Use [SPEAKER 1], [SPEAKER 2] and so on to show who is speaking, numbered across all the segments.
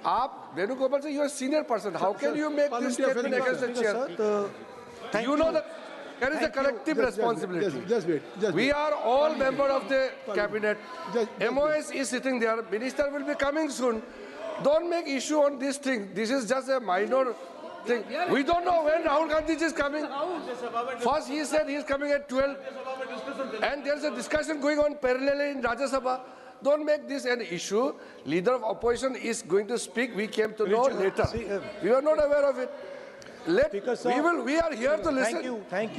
[SPEAKER 1] आप Venugopal sir, you are a senior person. How can you make this statement against the chair? You know that there is a collective responsibility.
[SPEAKER 2] Just wait.
[SPEAKER 1] We are all members of the cabinet. MOS is sitting there. Minister will be coming soon. Don't make issue on this thing. This is just a minor thing. We don't know when Rahul Gandhi is coming. First he said he is coming at 12. And there is a discussion going on parallelly in Rajya Sabha. Don't make this an issue. Leader of opposition is going to speak. We came to know later. We are not aware of it. We are here to listen.
[SPEAKER 3] Thank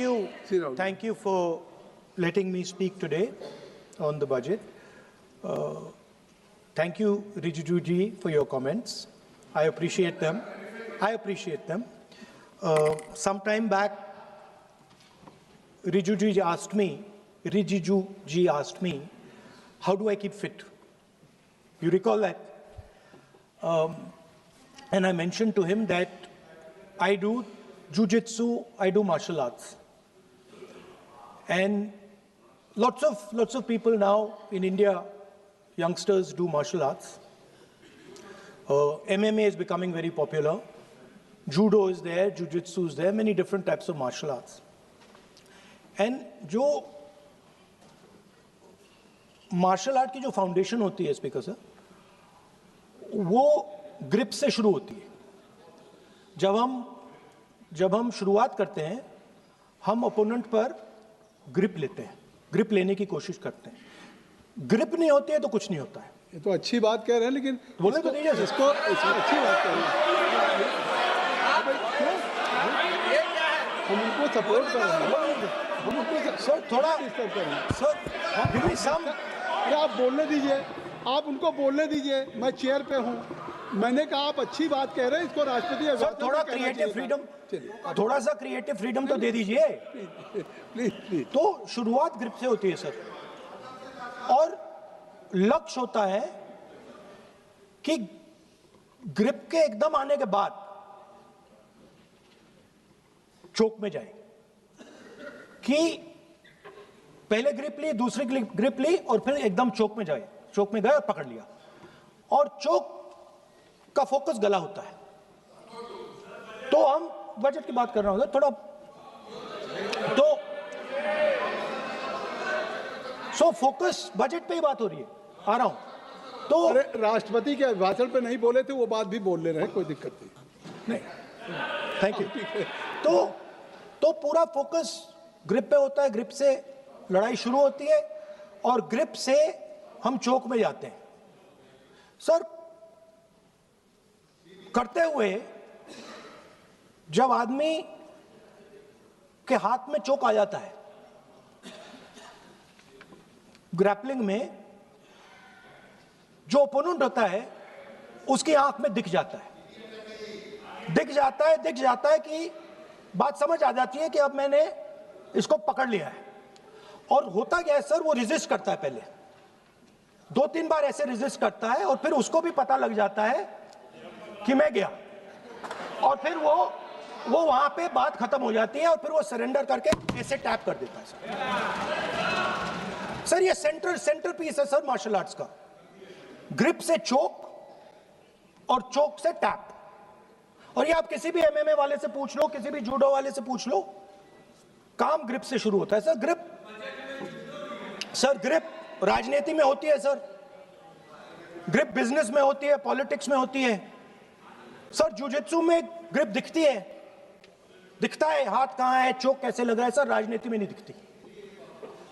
[SPEAKER 3] you for letting me speak today on the budget. Thank you, Rijiju ji, for your comments. I appreciate them. Some time back, Rijiju ji asked me, how do I keep fit? You recall that? And I mentioned to him that I do jiu-jitsu, I do martial arts. And lots of people now in India, youngsters do martial arts. MMA is becoming very popular. Judo is there, jiu-jitsu is there, many different types of martial arts. And जो martial art की जो foundation होती है speaker sir, वो grip से शुरू होती है. जब हम शुरुआत करते हैं, हम ओपोनेंट पर ग्रिप लेते हैं, ग्रिप लेने की कोशिश करते हैं. ग्रिप नहीं होती है तो कुछ नहीं होता है.
[SPEAKER 2] ये तो अच्छी बात कह रहे हैं, लेकिन
[SPEAKER 3] बोले तो दीजिए
[SPEAKER 2] इसको अच्छी बात कह रहे हैं. हम उनको सपोर्ट कर रहे हैं.
[SPEAKER 3] सर थोड़ा सर
[SPEAKER 2] आप बोलने दीजिए, आप उनको बोलने दीजिए. मैं चेयर पे हूँ. मैंने कहा आप अच्छी बात कह रहे हैं, इसको राष्ट्रपति
[SPEAKER 3] थोड़ा क्रिएटिव फ्रीडम, थोड़ा सा क्रिएटिव फ्रीडम तो दे दीजिए.
[SPEAKER 2] प्लीज.
[SPEAKER 3] तो शुरुआत ग्रिप से होती है सर, और लक्ष्य होता है कि ग्रिप के एकदम आने के बाद चोक में जाए, कि पहले ग्रिप ली, दूसरी ग्रिप ली, और फिर एकदम चोक में जाए. चोक में गए और पकड़ लिया, और चोक का फोकस गला होता है. तो हम बजट की बात कर रहे हैं थोड़ा, तो सो फोकस बजट पे ही बात हो रही है. आ रहा हूं. तो
[SPEAKER 2] अरे राष्ट्रपति के भाषण पे नहीं बोले थे, वो बात भी बोल ले रहे हैं, कोई दिक्कत नहीं.
[SPEAKER 3] Thank you. तो पूरा फोकस ग्रिप पे होता है. ग्रिप से लड़ाई शुरू होती है और ग्रिप से हम चौक में जाते हैं. सर करते हुए जब आदमी के हाथ में चोक आ जाता है, ग्रैपलिंग में जो ओपोनेंट होता है उसकी आंख में दिख जाता है कि बात समझ आ जाती है कि अब मैंने इसको पकड़ लिया है. और होता क्या है सर, वो रेजिस्ट करता है. पहले 2-3 बार ऐसे रेजिस्ट करता है, और फिर उसको भी पता लग जाता है कि मैं गया, और फिर वो वहां पे बात खत्म हो जाती है, और फिर वो सरेंडर करके ऐसे टैप कर देता है. सर ये सेंटर पीस है सर मार्शल आर्ट्स का. ग्रिप से चोक और चोक से टैप. और ये आप किसी भी एमएमए वाले से पूछ लो, किसी भी जूडो वाले से पूछ लो, काम ग्रिप से शुरू होता है. सर ग्रिप राजनीति में होती है सर, ग्रिप बिजनेस में होती है, पॉलिटिक्स में होती है. सर जुजित्सु में ग्रिप दिखता है हाथ कहां है, चोक कैसे लग रहा है. सर राजनीति में नहीं दिखती.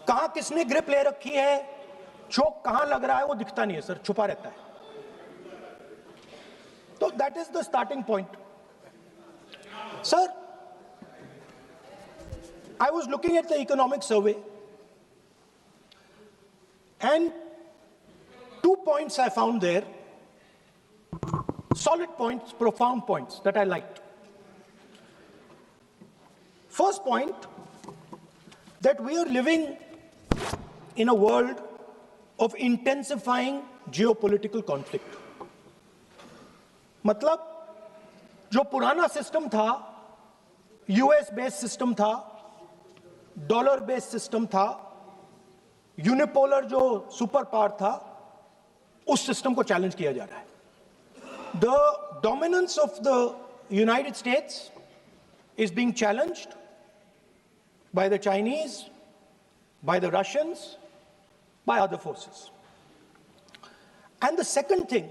[SPEAKER 3] कहां किसने ग्रिप ले रखी है, चोक कहां लग रहा है, वो दिखता नहीं है सर, छुपा रहता है. तो that is the starting point. Sir I was looking at the economic survey, and 2 points I found there, solid points, profound points that I liked. First point, that we are living in a world of intensifying geopolitical conflict. मतलब जो पुराना system था, US based system था, dollar based system था, unipolar जो super power था, उस system को चैलेंज किया जा रहा है. The dominance of the United States is being challenged by the Chinese, by the Russians, by other forces. And the second thing,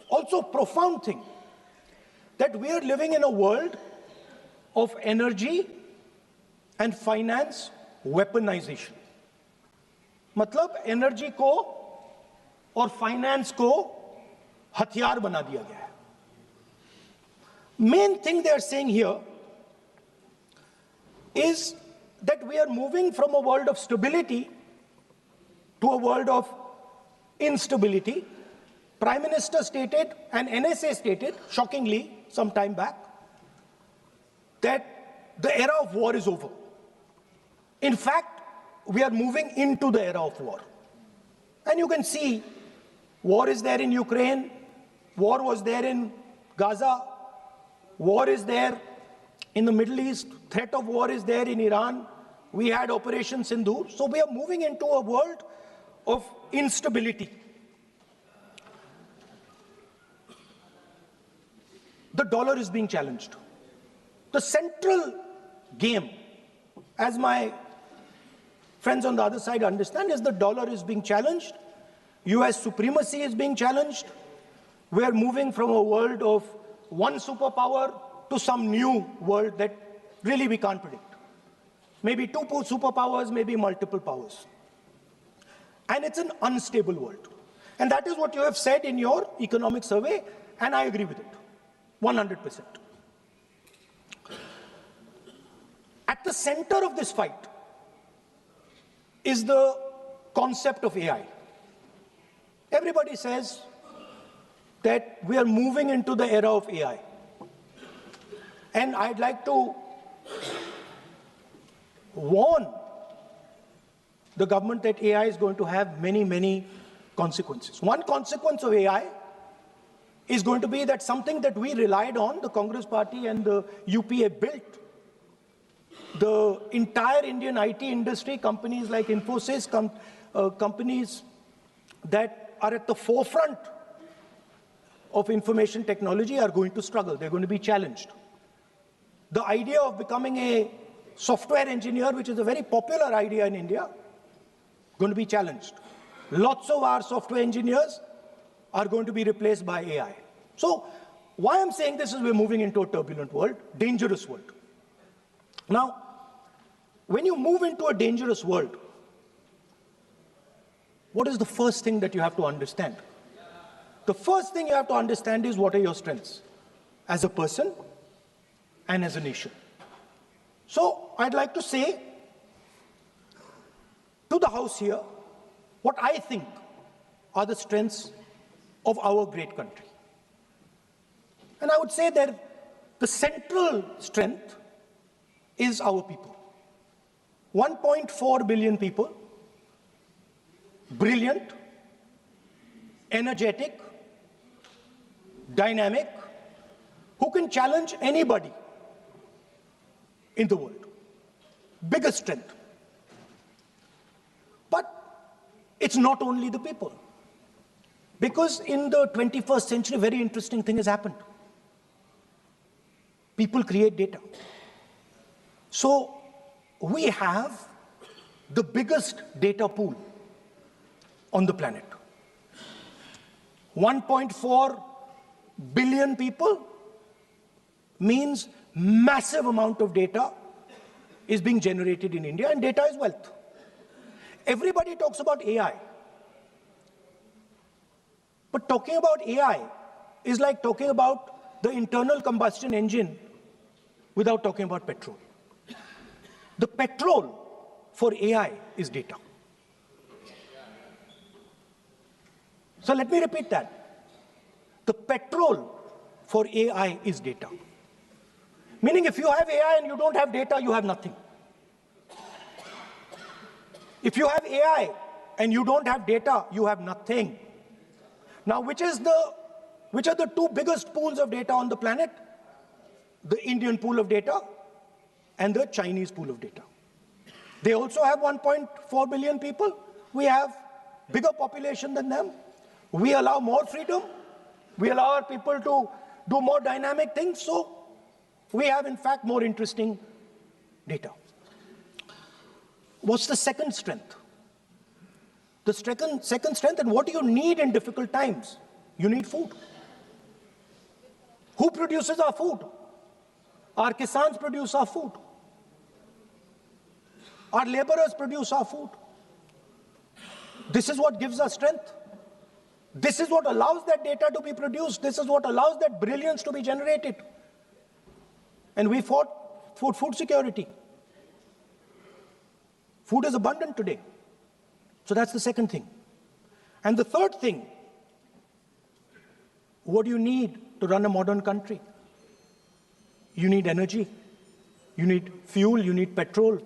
[SPEAKER 3] also profound thing, that we are living in a world of energy and finance weaponization. मतलब energy को और finance को हथियार बना दिया गया है. Main thing they are saying here is that we are moving from a world of stability to a world of instability. Prime Minister stated and NSA stated, shockingly, some time back, that the era of war is over. In fact, we are moving into the era of war. And you can see, war is there in Ukraine, war was there in Gaza, war is there in the Middle East, threat of war is there in Iran, we had Operation Sindoor. So we are moving into a world of instability. The dollar is being challenged. The central game, as my friends on the other side understand, is the dollar is being challenged. US supremacy is being challenged. We are moving from a world of one superpower to some new world that really we can't predict. Maybe two superpowers, maybe multiple powers. And it's an unstable world. And that is what you have said in your economic survey, and I agree with it, 100%. At the center of this fight is the concept of AI. Everybody says that we are moving into the era of AI. And I'd like to warn the government that AI is going to have many, many consequences. One consequence of AI is going to be that something that we relied on, the Congress Party and the UPA built, the entire Indian IT industry, companies like Infosys, companies that are at the forefront of information technology are going to struggle. They're going to be challenged. The idea of becoming a software engineer, which is a very popular idea in India, going to be challenged. Lots of our software engineers are going to be replaced by AI. So why I'm saying this is we're moving into a turbulent world, dangerous world. Now, when you move into a dangerous world, what is the first thing that you have to understand? The first thing you have to understand is what are your strengths as a person and as a nation. So I'd like to say to the House here what I think are the strengths of our great country. And I would say that the central strength is our people. 1.4 billion people, brilliant, energetic, dynamic, who can challenge anybody in the world. Biggest strength. But it's not only the people. Because in the 21st century, a very interesting thing has happened. People create data. So we have the biggest data pool on the planet. 1.4 billion people means massive amount of data is being generated in India, and data is wealth. Everybody talks about AI. But talking about AI is like talking about the internal combustion engine without talking about petrol. The petrol for AI is data. So let me repeat that. The petrol for AI is data. Meaning if you have AI and you don't have data, you have nothing. If you have AI and you don't have data, you have nothing. Now, which are the two biggest pools of data on the planet? The Indian pool of data and the Chinese pool of data. They also have 1.4 billion people. We have bigger population than them. We allow more freedom. We allow our people to do more dynamic things, so we have, in fact, more interesting data. What's the second strength? The second strength, and what do you need in difficult times? You need food. Who produces our food? Our kisans produce our food. Our laborers produce our food. This is what gives us strength. This is what allows that data to be produced. This is what allows that brilliance to be generated. And we fought for food security. Food is abundant today. So that's the second thing. And the third thing, what do you need to run a modern country? You need energy. You need fuel. You need petrol.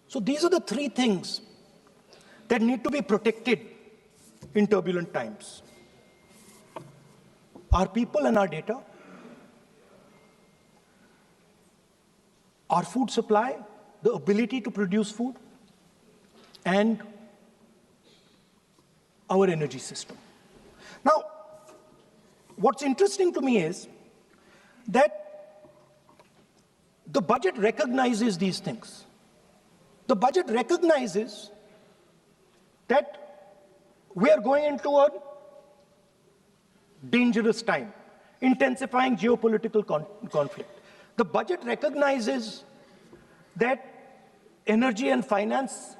[SPEAKER 3] So these are the three things that need to be protected in turbulent times. Our people and our data, our food supply, the ability to produce food, and our energy system. Now, what's interesting to me is that the budget recognizes these things. The budget recognizes that we are going into a dangerous time, intensifying geopolitical conflict. The budget recognizes that energy and finance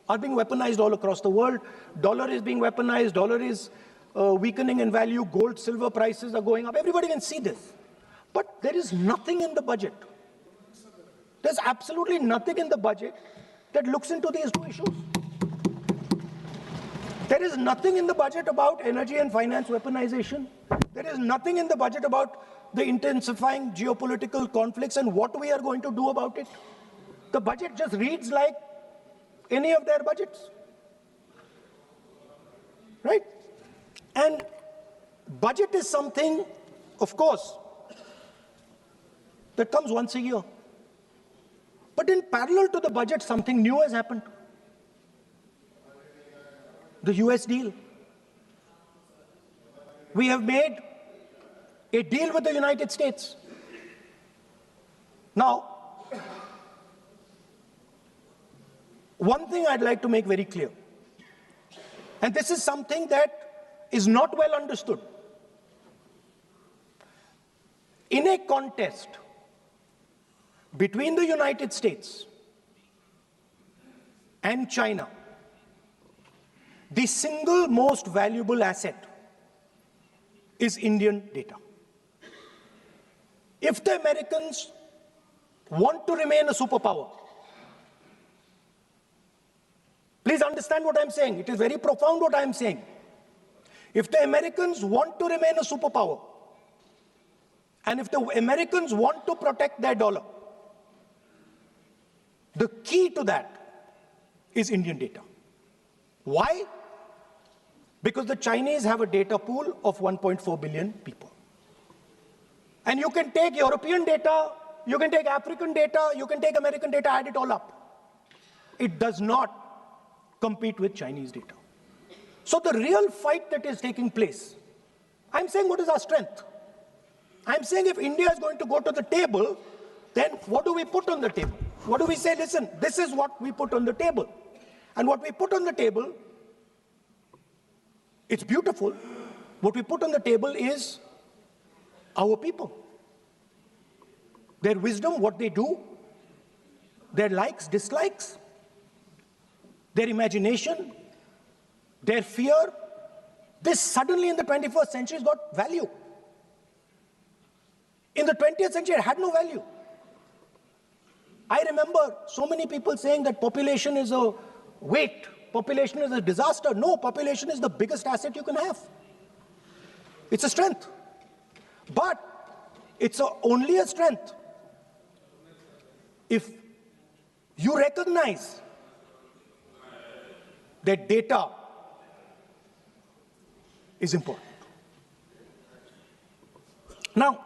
[SPEAKER 3] are being weaponized all across the world. Dollar is being weaponized, dollar is weakening in value, gold, silver prices are going up. Everybody can see this. But there is nothing in the budget. There's absolutely nothing in the budget that looks into these two issues. There is nothing in the budget about energy and finance weaponization. There is nothing in the budget about the intensifying geopolitical conflicts and what we are going to do about it. The budget just reads like any of their budgets, right? And budget is something, of course, that comes once a year. But in parallel to the budget, something new has happened. The US deal. We have made a deal with the United States. Now, one thing I'd like to make very clear, and this is something that is not well understood. In a contest between the United States and China, the single most valuable asset is Indian data. If the Americans want to remain a superpower, please understand what I'm saying. It is very profound what I'm saying. If the Americans want to remain a superpower, and if the Americans want to protect their dollar, the key to that is Indian data. Why? Because the Chinese have a data pool of 1.4 billion people. And you can take European data, you can take African data, you can take American data, add it all up. It does not compete with Chinese data. So the real fight that is taking place, I'm saying what is our strength? I'm saying if India is going to go to the table, then what do we put on the table? What do we say? Listen, this is what we put on the table. And what we put on the table, it's beautiful. What we put on the table is our people. Their wisdom, what they do, their likes, dislikes, their imagination, their fear. This suddenly in the 21st century has got value. In the 20th century, it had no value. I remember so many people saying that population is a weight, population is a disaster. No, population is the biggest asset you can have. It's a strength. But it's only a strength if you recognize that data is important. Now,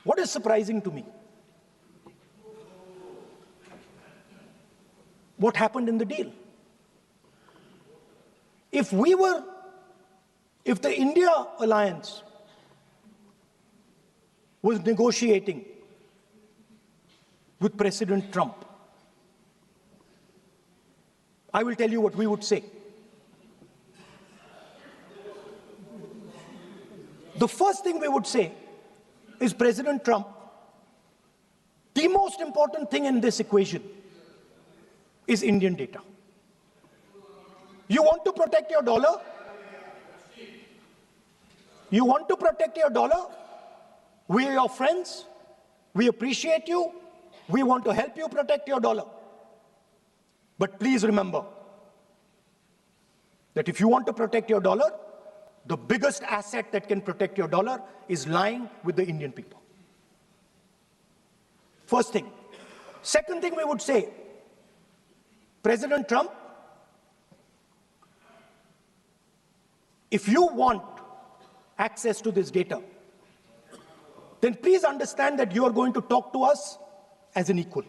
[SPEAKER 3] what is surprising to me? What happened in the deal? If we were if the India alliance was negotiating with President Trump, I will tell you what we would say. The first thing we would say is, President Trump, the most important thing in this equation is Indian data. You want to protect your dollar? You want to protect your dollar? We are your friends. We appreciate you. We want to help you protect your dollar. But please remember that if you want to protect your dollar, the biggest asset that can protect your dollar is lying with the Indian people. First thing. Second thing we would say, President Trump, if you want access to this data, then please understand that you are going to talk to us as an equal.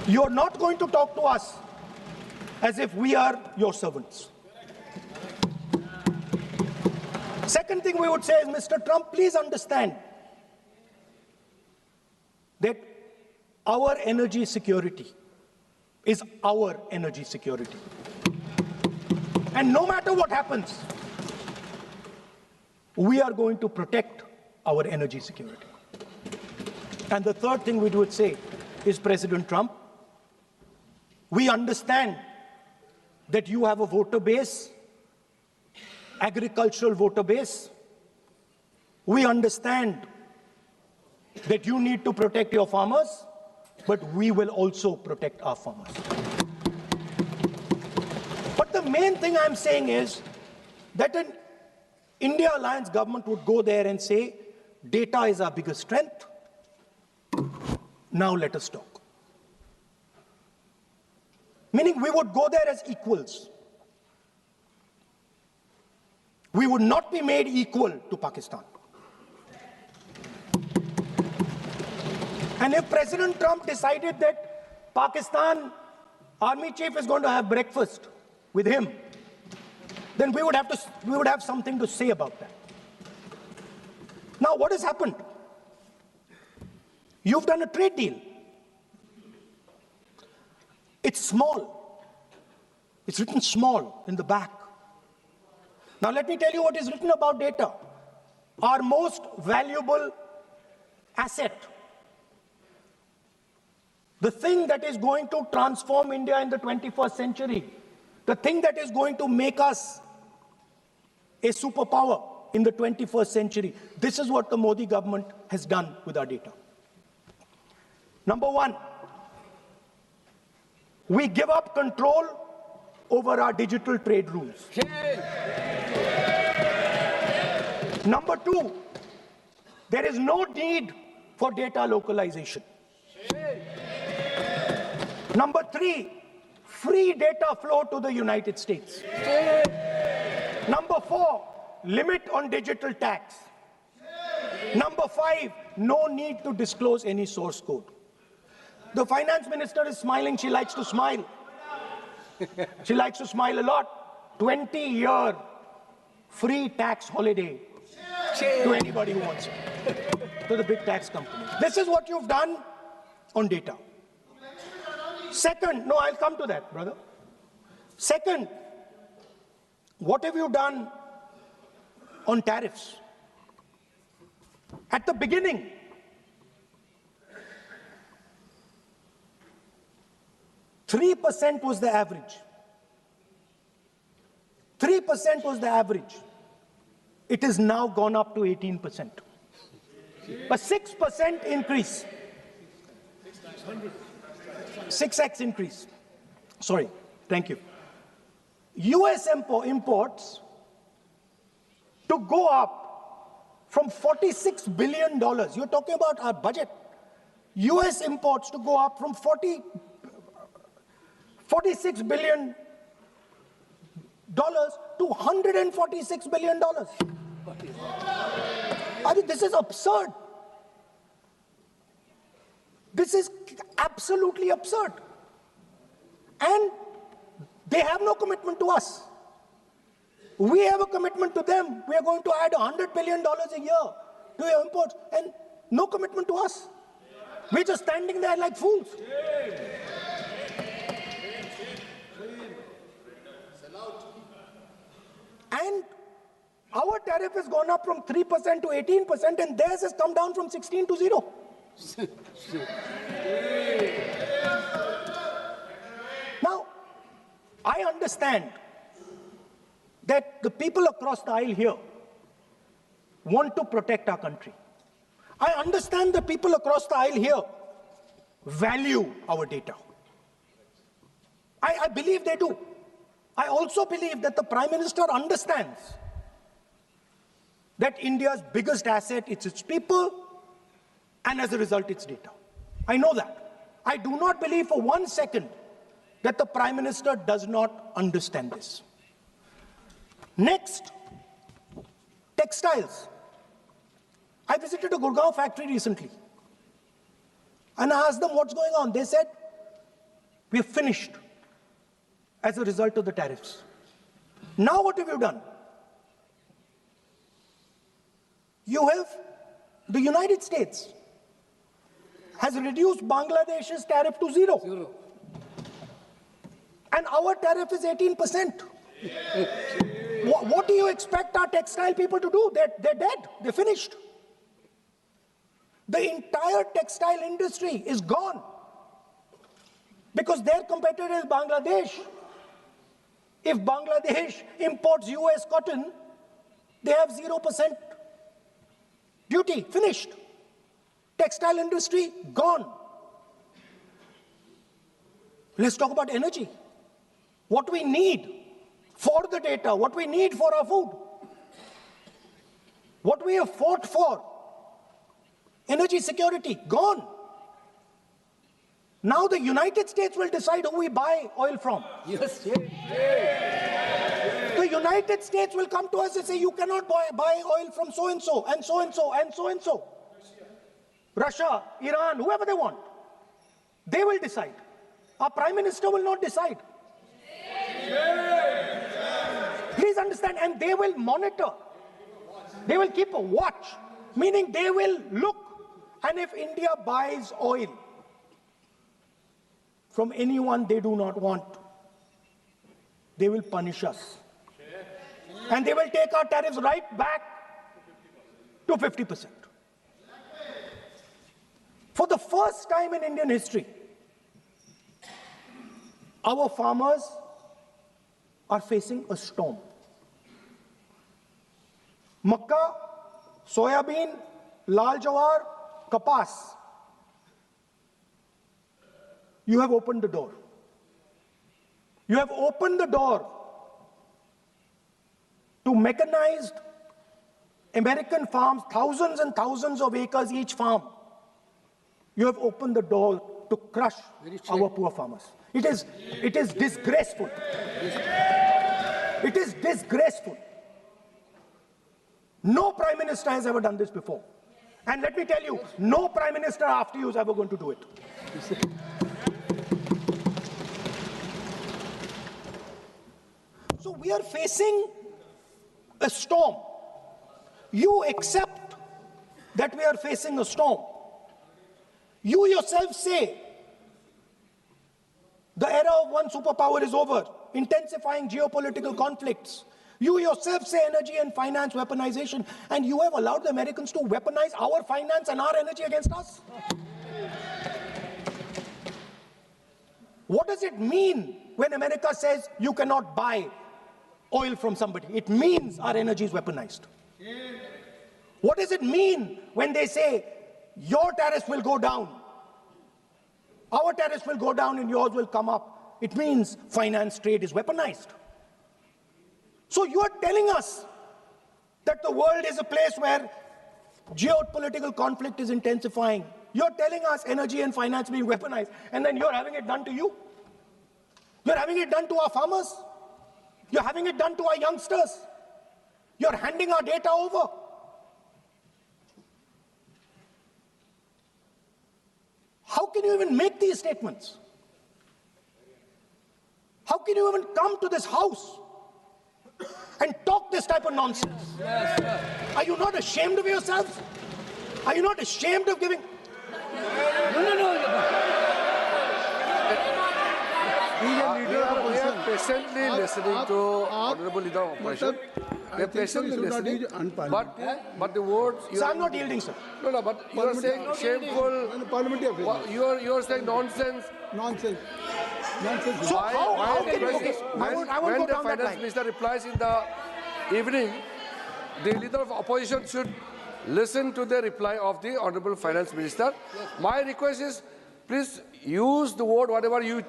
[SPEAKER 3] You are not going to talk to us as if we are your servants. Second thing we would say is, Mr. Trump, please understand that our energy security is our energy security. And no matter what happens, we are going to protect our energy security. And the third thing we would say is, President Trump, we understand that you have a voter base, agricultural voter base. We understand that you need to protect your farmers, but we will also protect our farmers. But the main thing I'm saying is that an India alliance government would go there and say, data is our biggest strength. Now let us talk. Meaning we would go there as equals. We would not be made equal to Pakistan. And if President Trump decided that Pakistan army chief is going to have breakfast with him, then we would have something to say about that. Now, what has happened? You've done a trade deal. It's small. It's written small in the back. Now, let me tell you what is written about data. Our most valuable asset, the thing that is going to transform India in the 21st century, the thing that is going to make us a superpower in the 21st century. This is what the Modi government has done with our data. Number one, we give up control over our digital trade rules. Number two, there is no need for data localization. Number three, free data flow to the United States. Number four, limit on digital tax. Number five, no need to disclose any source code. The finance minister is smiling. She likes to smile. She likes to smile a lot. 20-year free tax holiday to anybody who wants it, to the big tax companies. This is what you've done on data. Second, no, I'll come to that, brother. Second, what have you done on tariffs? At the beginning, $3% was the average. 3% was the average. It has now gone up to 18%. A 6% increase. 6x increase. Sorry, thank you. US imports to go up from $46 billion. You're talking about our budget. US imports to go up from $46 billion to $146 billion. I mean, this is absurd. This is absolutely absurd. And they have no commitment to us. We have a commitment to them. We are going to add $100 billion a year to your imports, and no commitment to us. We're just standing there like fools. And our tariff has gone up from 3% to 18%, and theirs has come down from 16 to 0. Now, I understand that the people across the aisle here want to protect our country. I understand the people across the aisle here value our data. I believe they do. I also believe that the Prime Minister understands that India's biggest asset is its people, and as a result, its data. I know that. I do not believe for 1 second that the Prime Minister does not understand this. Next, textiles. I visited a Gurgaon factory recently, and I asked them what's going on. They said, we're finished as a result of the tariffs. Now what have you done? You have, the United States has reduced Bangladesh's tariff to 0. And our tariff is 18%. What do you expect our textile people to do? They're dead. They're finished. The entire textile industry is gone because their competitor is Bangladesh. If Bangladesh imports US cotton, they have 0% duty. Finished. Textile industry gone. Let's talk about energy. What we need for the data, what we need for our food, what we have fought for, energy security, gone. Now the United States will decide who we buy oil from.
[SPEAKER 4] Yes.
[SPEAKER 3] The United States will come to us and say, you cannot buy oil from so-and-so, and so-and-so, and so-and-so. Russia, Iran, whoever they want. They will decide. Our Prime Minister will not decide. Please understand, and they will monitor. They will keep a watch, meaning they will look, and if India buys oil from anyone they do not want, they will punish us. And they will take our tariffs right back to 50%. For the first time in Indian history, our farmers are facing a storm. Makka, soybean, lal jawar, kapas. You have opened the door. You have opened the door to mechanized American farms, thousands and thousands of acres each farm. You have opened the door to crush our poor farmers. It is disgraceful. It is disgraceful. No Prime Minister has ever done this before. And let me tell you, no Prime Minister after you is ever going to do it. So we are facing a storm. You accept that we are facing a storm. You yourself say the era of one superpower is over, intensifying geopolitical conflicts. You yourself say energy and finance weaponization, and you have allowed the Americans to weaponize our finance and our energy against us. What does it mean when America says you cannot buy oil from somebody? It means our energy is weaponized. What does it mean when they say your tariffs will go down, our tariffs will go down and yours will come up? It means finance trade is weaponized. So you are telling us that the world is a place where geopolitical conflict is intensifying. You're telling us energy and finance being weaponized, and then you're having it done to you. You're having it done to our farmers. You're having it done to our youngsters. You're handing our data over. How can you even make these statements? How can you even come to this house and talk this type of nonsense? Are you not ashamed of yourselves? Are you not ashamed of giving?
[SPEAKER 1] We are patiently listening to Honorable Leader of Opposition. We are patiently listening. But the words.
[SPEAKER 3] So I'm not yielding, sir.
[SPEAKER 1] No, but you are saying shameful. You are saying nonsense.
[SPEAKER 2] Nonsense.
[SPEAKER 3] So how can you? Okay, I won't
[SPEAKER 1] When
[SPEAKER 3] go
[SPEAKER 1] the
[SPEAKER 3] down that
[SPEAKER 1] finance
[SPEAKER 3] line.
[SPEAKER 1] minister replies in the evening, the leader of opposition should listen to the reply of the honorable finance minister. My request is, please use the word whatever you